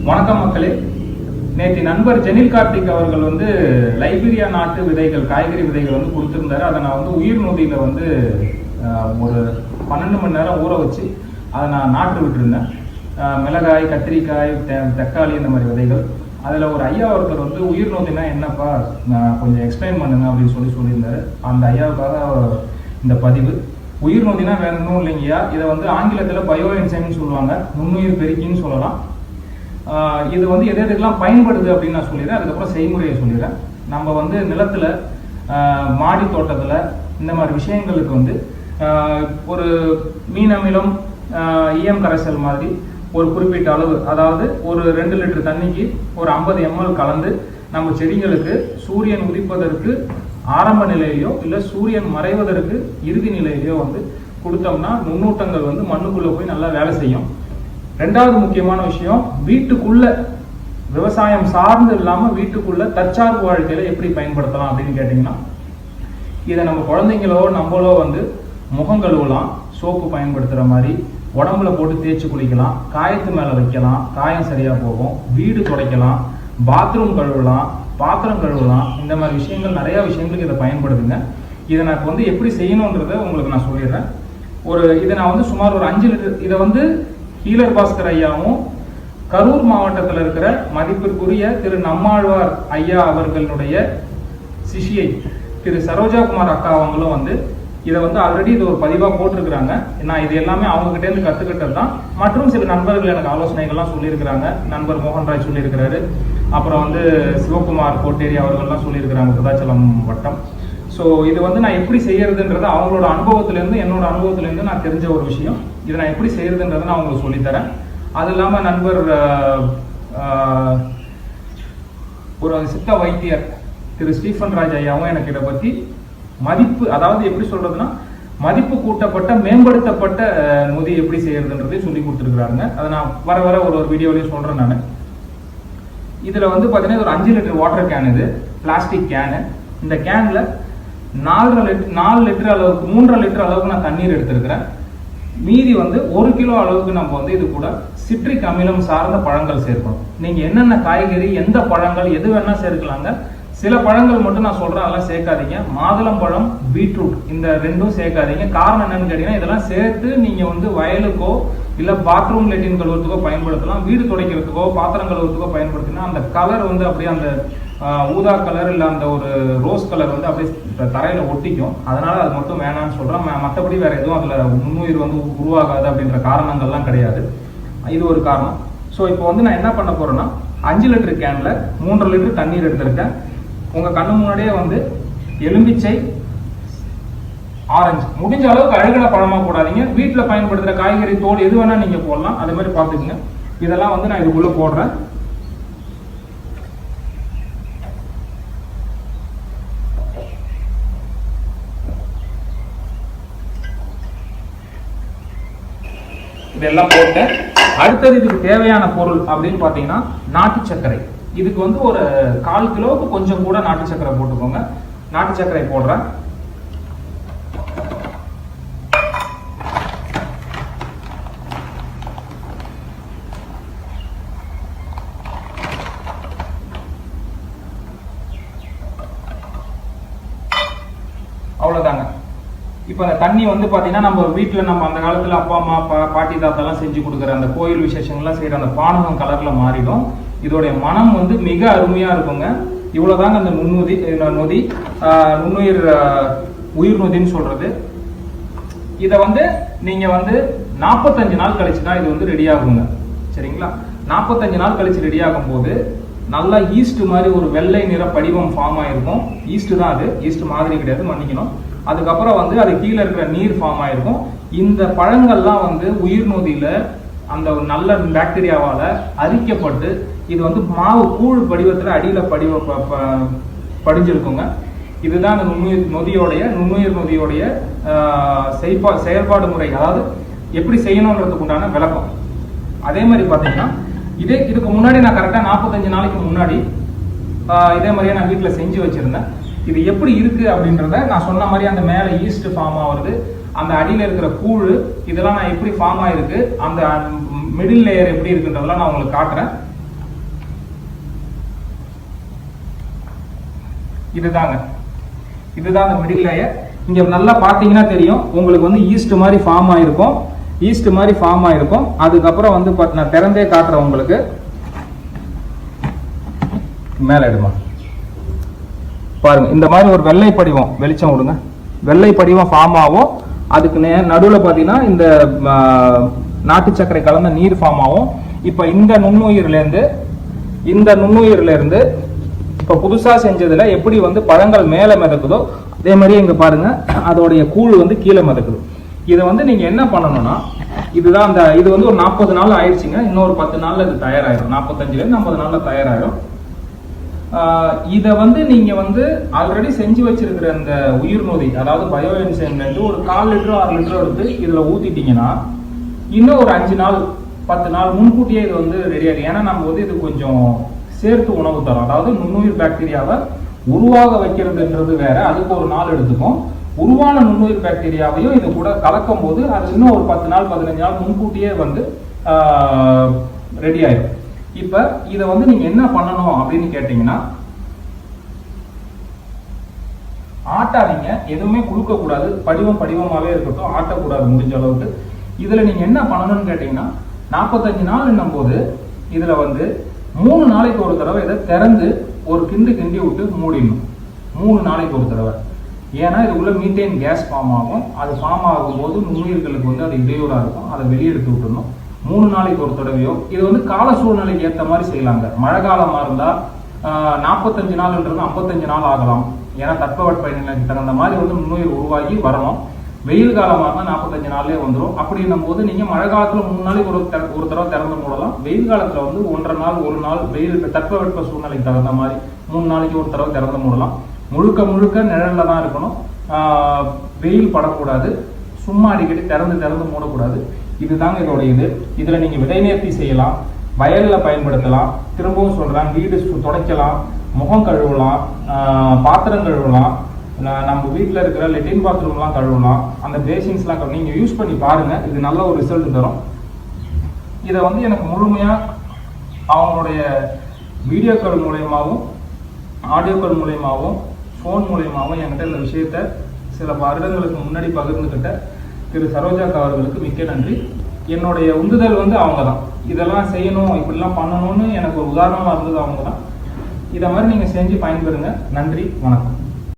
வணக்கம் மக்களே. நேற்று நண்பர் ஜெனில் கார்த்திக் அவர்கள் வந்து லைபீரியா நாட்டு விதைகள், காய்கறி விதைகள் வந்து கொடுத்துருந்தாரு. அதை நான் வந்து உயிர் நொதியில் வந்து ஒரு 12 மணி நேரம் ஊற வச்சு அதை நான் நாட்டு விட்டுருந்தேன். மிளகாய், கத்திரிக்காய், தக்காளி இந்த மாதிரி விதைகள். அதில் ஒரு ஐயா ஒருத்தர் வந்து உயிர் நொதினா என்னப்பா கொஞ்சம் எக்ஸ்பிளைன் பண்ணுங்க அப்படின்னு சொல்லியிருந்தாரு. அந்த ஐயாவுக்காக இந்த பதிவு. உயிர் நொதினா வேற ஒன்றும் இல்லைங்கய்யா, இதை வந்து ஆங்கிலத்தில் பயோ என்சைம்னு சொல்லுவாங்க, நுண்ணுயிர் பெருக்கின்னு சொல்லலாம். இது வந்து எதுக்கெல்லாம் பயன்படுது அப்படின்னு நான் சொல்லிடுறேன். அதுக்கப்புறம் செய்முறையை சொல்லிடுறேன். நம்ம வந்து நிலத்தில், மாடி தோட்டத்தில் இந்த மாதிரி விஷயங்களுக்கு வந்து ஒரு மீன் அமிலம், ஈயம் கரைசல் மாதிரி ஒரு குறிப்பிட்ட அளவு, அதாவது ஒரு 2 லிட்டர் தண்ணிக்கு ஒரு 50 ml கலந்து நம்ம செடிகளுக்கு சூரியன் உதிப்பதற்கு ஆரம்ப நிலையிலையோ இல்லை சூரியன் மறைவதற்கு இறுதி நிலையிலையோ வந்து கொடுத்தோம்னா நுண்ணூட்டங்கள் வந்து மண்ணுக்குள்ளே போய் நல்லா வேலை செய்யும். ரெண்டாவது முக்கியமான விஷயம், வீட்டுக்குள்ள விவசாயம் சார்ந்து இல்லாமல் வீட்டுக்குள்ள தற்சார்பு வாழ்க்கையில எப்படி பயன்படுத்தலாம் அப்படின்னு கேட்டிங்கன்னா, இதை நம்ம குழந்தைங்களோ நம்மளோ வந்து முகம் கழுவலாம், சோப்பு பயன்படுத்துகிற மாதிரி உடம்புல போட்டு தேய்ச்சி குளிக்கலாம், காயத்து மேலே வைக்கலாம், காயம் சரியாக போகும், வீடு துடைக்கலாம், பாத்ரூம் கழுவலாம், பாத்திரம் கழுவலாம். இந்த மாதிரி விஷயங்கள், நிறைய விஷயங்களுக்கு இதை பயன்படுதுங்க. இதை நான் வந்து எப்படி செய்யணுன்றதை உங்களுக்கு நான் சொல்லிடுறேன். இதை நான் வந்து சுமார் ஒரு 5 லிட்டர், இதை வந்து ஹீலர் பாஸ்கர் ஐயாவும் கரூர் மாவட்டத்தில் இருக்கிற மதிப்பிற்குரிய திரு நம்மாழ்வார் ஐயா அவர்களுடைய சிஷியை திரு சரோஜாகுமார் அக்கா அவங்களும் வந்து இதை வந்து ஆல்ரெடி இது ஒரு பதிவாக போட்டிருக்கிறாங்க. நான் இது எல்லாமே அவங்ககிட்டேருந்து கற்றுக்கிட்டது தான். மற்றும் சில நண்பர்கள் எனக்கு ஆலோசனைகள்லாம் சொல்லியிருக்கிறாங்க. நண்பர் மோகன்ராஜ் சொல்லியிருக்கிறாரு, அப்புறம் வந்து சிவகுமார் கோட்டேரி அவர்கள்லாம் சொல்லியிருக்கிறாங்க, விருதாச்சலம் வட்டம். ஸோ இது வந்து நான் எப்படி செய்யறதுன்றது அவங்களோட அனுபவத்திலேருந்து, என்னோட அனுபவத்திலேருந்து நான் தெரிஞ்ச ஒரு விஷயம். இதை நான் எப்படி செய்யறதுன்றதை நான் உங்களுக்கு சொல்லித்தரேன். அது இல்லாமல் நண்பர் ஒரு சித்த வைத்தியர் திரு ஸ்டீஃபன் ராஜ் ஐயாவும் எனக்கு இதை பற்றி மதிப்பு, அதாவது எப்படி சொல்றதுன்னா மதிப்பு கூட்டப்பட்ட மேம்படுத்தப்பட்ட நொதி எப்படி செய்யறதுன்றதையும் சொல்லி கொடுத்துருக்குறாங்க. அதை நான் வர வர ஒரு வீடியோலையும் சொல்றேன். நான் இதில் வந்து பார்த்தீங்கன்னா ஒரு 5 லிட்டர் வாட்டர் கேன், இது பிளாஸ்டிக் கேனு. இந்த கேனில் 4 லிட்டர் அளவுக்கு, 3.5 லிட்டர் அளவுக்கு நான் தண்ணீர் எடுத்திருக்கிறேன். மீதி வந்து 1 கிலோ அளவுக்கு நம்ம வந்து இது கூட சிட்ரிக் அமிலம் சார்ந்த பழங்கள் சேர்க்கணும். நீங்கள் என்னென்ன காய்கறி, எந்த பழங்கள், எது வேணா சேர்க்கலாங்க. சில பழங்கள் மட்டும் நான் சொல்கிறேன், அதெல்லாம் சேர்க்காதீங்க. மாதுளம்பழம், பீட்ரூட் இந்த 2ம் சேர்க்காதீங்க. காரணம் என்னன்னு கேட்டீங்கன்னா, இதெல்லாம் சேர்த்து நீங்கள் வந்து வயலுக்கோ இல்லை பாத்ரூம் லெட்டின் கழுவுறதுக்கோ பயன்படுத்தலாம். வீடு துடைக்கிறதுக்கோ பாத்திரம் கழுவுறதுக்கோ பயன்படுத்தினா அந்த கலர் வந்து அப்படியே அந்த ஊதா கலர் இல்லை அந்த ஒரு ரோஸ் கலர் வந்து அப்படியே தரையில் ஒட்டிக்கும். அதனால அது மட்டும் வேணான்னு சொல்கிறேன். மற்றபடி வேற எதுவும் அதில் நுண்ணுயிர் வந்து உருவாகாது அப்படின்ற காரணங்கள்லாம் கிடையாது. இது ஒரு காரணம். ஸோ இப்போ வந்து நான் என்ன பண்ண போறேன்னா, 5 லிட்டர் கேனில் 3.5 லிட்டர் தண்ணீர் எடுத்திருக்கேன். உங்கள் கண்ணு முன்னாடியே வந்து எலும்பிச்சை, ஆரஞ்சு, முடிஞ்ச அளவுக்கு அழுகின பழமாக போடாதீங்க. வீட்டில் பயன்படுத்துகிற காய்கறி தோல் எது வேணால் நீங்கள் போடலாம். அதே மாதிரி பார்த்துக்குங்க. இதெல்லாம் வந்து நான் இதுக்குள்ளே போடுறேன். இதெல்லாம் போட்டு அடுத்தது இதுக்கு தேவையான பொருள் அப்படின்னு பார்த்தீங்கன்னா நாட்டு சர்க்கரை. இதுக்கு வந்து ஒரு 1/4 கிலோவுக்கு கொஞ்சம் கூட நாட்டு சர்க்கரை போட்டுக்கோங்க. நாட்டு சர்க்கரை போடுறேன். அவ்வளோதாங்க. இப்போ அந்த தண்ணி வந்து பார்த்தீங்கன்னா நம்ம வீட்டில் நம்ம அந்த காலத்தில் அப்பா அம்மா பாட்டி தாத்தாலாம் செஞ்சு கொடுக்குற அந்த கோயில் விசேஷங்கள்லாம் செய்கிற அந்த பானகம் கலரில் மாறிடும். இதோடைய மனம் வந்து மிக அருமையாக இருக்குங்க. இவ்வளோதாங்க அந்த நுண்ணுயிர் உயிர் நொதின்னு சொல்கிறது. இதை வந்து நீங்கள் வந்து 45 நாள் கழிச்சு தான் இது வந்து ரெடி ஆகுங்க. சரிங்களா? 45 நாள் கழிச்சு ரெடி ஆகும் போது நல்லா ஈஸ்ட் மாதிரி ஒரு வெள்ளை நிற படிவம் ஃபார்ம் ஆகிருக்கும். ஈஸ்ட் தான் அது, ஈஸ்ட் மாதிரி கிடையாது, மன்னிக்கணும். அதுக்கப்புறம் வந்து அது கீழே இருக்கிற நீர் ஃபார்ம் ஆயிருக்கும். இந்த பழங்கள்லாம் வந்து உயிர் நொதியில அந்த நல்ல பாக்டீரியாவால் அரிக்கப்பட்டு இது வந்து மாவு கூழ் படிவத்தில் அடியில் படிஞ்சிருக்குங்க. இதுதான் அந்த நுண்ணுயிர் நொதியோடைய செயல்பாடு முறை, அதாவது எப்படி செய்யணுன்றதுக்கு உண்டான விளக்கம். அதே மாதிரி பார்த்தீங்கன்னா இதுக்கு முன்னாடி நான் கரெக்டாக 45 நாளைக்கு முன்னாடி இதே மாதிரியே நான் வீட்டில் செஞ்சு வச்சுருந்தேன். இது எப்படி இருக்கு அப்படின்றத நான் சொன்ன மாதிரி அந்த மேலே ஈஸ்ட் ஃபார்ம் ஆகுறது, அந்த அடியில் இருக்கிற கூழ், இதெல்லாம் நான் எப்படி ஃபார்ம் ஆயிருக்கு, அந்த மிடில் லேயர் எப்படி இருக்குன்றதெல்லாம் நான் உங்களுக்கு காட்டுறேன். இதுதாங்க, இதுதான் அந்த மிடில் லேயர். இங்க நல்லா பாத்தீங்கன்னா தெரியும் உங்களுக்கு வந்து ஈஸ்ட் மாதிரி ஃபார்ம் ஆயிருக்கும், ஈஸ்ட் மாதிரி ஃபார்ம் ஆயிருக்கும். அதுக்கப்புறம் வந்து நான் திறந்தே காட்டுறேன் உங்களுக்கு. மேல எடுமா பாருங்க, இந்த மாதிரி ஒரு வெள்ளை படிவம், வெளிச்சம் விடுங்க, வெள்ளை படிவம் ஃபார்ம் ஆகும். அதுக்கு நடுவில் பார்த்தீங்கன்னா இந்த நாட்டு சர்க்கரை கலந்த நீர் ஃபார்ம் ஆகும். இப்போ இந்த நுண்ணுயிர்ல இருந்து இப்போ புதுசா செஞ்சதுல எப்படி வந்து பழங்கள் மேல மிதக்குதோ அதே மாதிரி இங்க பாருங்க அதோடைய கூழ் வந்து கீழே மிதக்குது. இதை வந்து நீங்க என்ன பண்ணணும்னா, இதுதான் அந்த இது வந்து ஒரு 40 நாள் ஆயிடுச்சுங்க. இன்னொரு 10 நாள்ல இது தயாராயிடும். 45 50 நாள்ல தயாராயிடும். இதை வந்து நீங்க வந்து ஆல்ரெடி செஞ்சு வச்சிருக்கிற அந்த உயிர் நொதி, அதாவது பயோ என்சைம்ல இருந்து ஒரு 1/4 லிட்டரோ 1/2 லிட்டரோ எடுத்து இதுல ஊத்திட்டீங்கன்னா இன்னும் ஒரு 5 நாள் 10 நாள் முன்கூட்டியே இது வந்து ரெடி ஆகும். ஏன்னா நம்ம வந்து இது கொஞ்சம் சேர்த்து உணவு தரோம். அதாவது நுண்ணுயிர் பாக்டீரியாவை உருவாக வைக்கிறதுன்றது வேற, அதுக்கு ஒரு நாள் எடுத்துக்கும். உருவான நுண்ணுயிர் பாக்டீரியாவையும் இது கூட கலக்கும் போது அது இன்னும் ஒரு 10 நாள் 15 நாள் முன்கூட்டியே வந்து ரெடி ஆயிடும். இப்ப இதை வந்து நீங்க என்ன பண்ணணும் அப்படின்னு கேட்டீங்கன்னா, ஆட்டாதீங்க, எதுவுமே குடுக்க கூடாது, படிவமாவே இருக்கட்டும், ஆட்டக்கூடாது முடிஞ்ச அளவுக்கு. இதுல நீங்க என்ன பண்ணணும்னு கேட்டீங்கன்னா, 45 நாள் போது இதுல வந்து 3 நாளைக்கு ஒரு தடவை இதை திறந்து ஒரு கிண்டி விட்டு மூடிடணும். 3 நாளைக்கு ஒரு தடவை. ஏன்னா இதுக்குள்ள மீத்தேன் கேஸ் ஃபார்ம் ஆகும். அது ஃபார்ம் ஆகும்போது நுண்ணுயிர்களுக்கு வந்து அது இடையூறா இருக்கும். அதை வெளியெடுத்து விட்டுணும் 3 நாளைக்கு ஒரு தடவையோ. இது வந்து கால சூழ்நிலைக்கு ஏற்ற மாதிரி செய்யலாங்க. மழை காலமா இருந்தா 45 நாள்ன்றது 55 நாள் ஆகலாம். ஏன்னா தட்பவெட்ப நிலைக்கு தகுந்த மாதிரி வந்து நுண்ணுயிர் உருவாகி வரணும். வெயில் காலமா இருந்தா 45 நாள்லயே வந்துடும். அப்படின்னும் போது நீங்க மழை காலத்துல 3 நாளைக்கு ஒரு தடவை திறந்து மூடலாம். வெயில் காலத்துல வந்து 1.5 நாள் 1 நாள் வெயில் தட்பவெட்ப சூழ்நிலைக்கு தகுந்த மாதிரி 3 நாளைக்கு ஒரு தடவை திறந்து மூடலாம். முழுக்க நிழல்ல தான் இருக்கணும். வெயில் படக்கூடாது. சும்மா அடிக்கடி திறந்து மூடக்கூடாது. இதுதாங்க இதோட இது. இதுல நீங்க விதை நேர்த்தி செய்யலாம், வயல்ல பயன்படுத்தலாம். திரும்பவும் சொல்றேன், வீடு துடைக்கலாம், முகம் கழுவலாம், பாத்திரம் கழுவலாம், நம்ம வீட்டில் இருக்கிற லெட்டின் பாத்ரூம்லாம் கழுவலாம், அந்த பேசின்ஸ்லாம் நீங்க யூஸ் பண்ணி பாருங்க. இது நல்ல ஒரு ரிசல்ட் தரும். இதை வந்து எனக்கு முழுமையா அவங்களுடைய வீடியோக்கள் மூலயமாவும் ஆடியோக்கள் மூலயமாவும் ஃபோன் மூலயமாவும் என்கிட்ட இந்த விஷயத்த சில வருடங்களுக்கு முன்னாடி பகிர்ந்துக்கிட்ட திரு சரோஜாக்கா அவர்களுக்கு மிக்க நன்றி. என்னுடைய உந்துதல் வந்து அவங்க தான். இதெல்லாம் செய்யணும், இப்படிலாம் பண்ணணும்னு எனக்கு ஒரு உதாரணமாக இருந்தது அவங்க தான். இதை மாதிரி நீங்கள் செஞ்சு பயன்பெறுங்க. நன்றி, வணக்கம்.